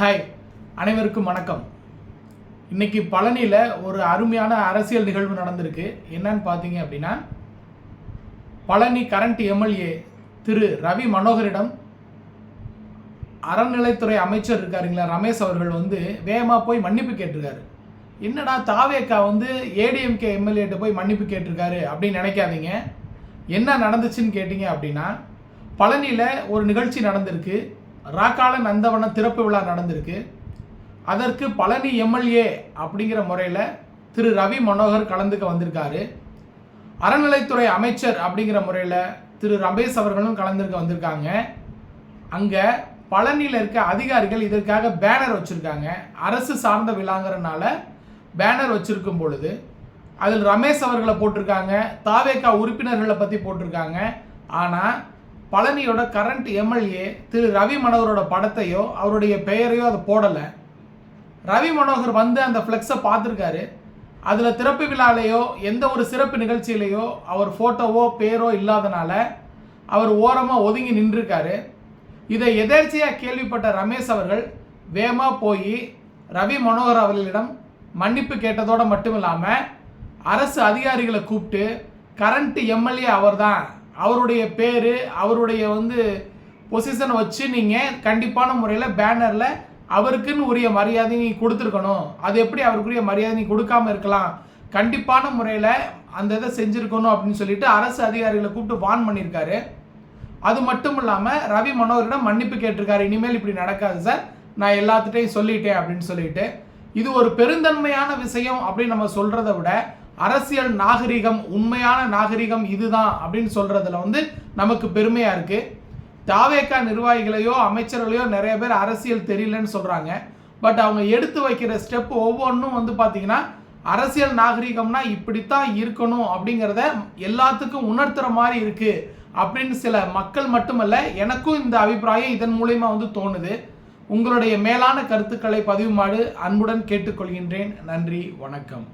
Hi, அனைவருக்கும் வணக்கம். இன்னைக்கு பழனியில் ஒரு அருமையான அரசியல் நிகழ்வு நடந்திருக்கு. என்னன்னு பார்த்தீங்க அப்படின்னா, பழனி கரண்ட் எம்எல்ஏ திரு ரவி மனோகரிடம் அறநிலைத்துறை அமைச்சர் இருக்காருங்களா ரமேஷ் அவர்கள் வேகமாக போய் மன்னிப்பு கேட்டிருக்காரு. என்னடா தாவேக்கா ஏடிஎம்கே எம்எல்ஏட்ட போய் மன்னிப்பு கேட்டிருக்காரு அப்படின்னு நினைக்காதீங்க. என்ன நடந்துச்சுன்னு கேட்டிங்க அப்படின்னா, பழனியில் ஒரு நிகழ்ச்சி நடந்திருக்கு. ராக்கால நந்தவனம் திறப்பு விழா நடந்திருக்கு. அதற்கு பழனி எம்எல்ஏ அப்படிங்கிற முறையில் திரு ரவி மனோகர் கலந்துக்க வந்திருக்காரு. அறநிலைத்துறை அமைச்சர் அப்படிங்கிற முறையில் திரு ரமேஷ் அவர்களும் கலந்துக்க வந்திருக்காங்க. அங்கே பழனியில் இருக்க அதிகாரிகள் இதற்காக பேனர் வச்சுருக்காங்க. அரசு சார்ந்த விழாங்கிறனால பேனர் வச்சுருக்கும் பொழுது அதில் ரமேஷ் அவர்களை போட்டிருக்காங்க, தாவேக்கா உறுப்பினர்களை பற்றி போட்டிருக்காங்க. ஆனால் பழனியோட கரண்ட் எம்எல்ஏ திரு ரவி மனோகரோட படத்தையோ அவருடைய பெயரையோ அதை போடலை. ரவி மனோகர் அந்த ஃப்ளெக்ஸை பார்த்துருக்காரு. அதில் திறப்பு விழாலேயோ எந்த ஒரு சிறப்பு நிகழ்ச்சியிலையோ அவர் ஃபோட்டோவோ பேரோ இல்லாதனால அவர் ஓரமாக ஒதுங்கி நின்றுருக்காரு. இதை எதேர்ச்சியாக கேள்விப்பட்ட ரமேஷ் அவர்கள் வேகமாக போய் ரவி மனோகர் அவர்களிடம் மன்னிப்பு கேட்டதோடு மட்டும் இல்லாமல் அரசு அதிகாரிகளை கூப்பிட்டு கரண்ட் எம்எல்ஏ அவர்தான், அவருடைய பேர் அவருடைய பொசிஷனை வச்சு நீங்கள் கண்டிப்பான முறையில் பேனரில் அவருக்குன்னு உரிய மரியாதை நீங்கள் கொடுத்துருக்கணும். அது எப்படி அவருக்குரிய மரியாதை நீங்கள் கொடுக்காமல் இருக்கலாம், கண்டிப்பான முறையில் அந்த இதை செஞ்சுருக்கணும் அப்படின்னு சொல்லிட்டு அரசு அதிகாரிகளை கூப்பிட்டு வார்ன் பண்ணியிருக்காரு. அது மட்டும் இல்லாமல் ரவி மனோகரிடம் மன்னிப்பு கேட்டிருக்காரு. இனிமேல் இப்படி நடக்காது சார், நான் எல்லாத்துட்டையும் சொல்லிட்டேன் அப்படின்னு சொல்லிட்டு. இது ஒரு பெருந்தன்மையான விஷயம் அப்படின்னு நம்ம சொல்கிறத விட அரசியல் நாகரிகம், உண்மையான நாகரிகம் இதுதான் அப்படின்னு சொல்கிறதுல நமக்கு பெருமையாக இருக்குது. தாவேக்கா நிர்வாகிகளையோ அமைச்சர்களையோ நிறைய பேர் அரசியல் தெரியலன்னு சொல்கிறாங்க. பட் அவங்க எடுத்து வைக்கிற ஸ்டெப் ஒவ்வொன்றும் பார்த்தீங்கன்னா அரசியல் நாகரிகம்னா இப்படித்தான் இருக்கணும் அப்படிங்கிறத எல்லாத்துக்கும் உணர்த்துற மாதிரி இருக்குது அப்படின்னு சில மக்கள் மட்டுமல்ல, எனக்கும் இந்த அபிப்பிராயம் இதன் மூலமா தோணுது. உங்களுடைய மேலான கருத்துக்களை பதிவுமாறு அன்புடன் கேட்டுக்கொள்கின்றேன். நன்றி, வணக்கம்.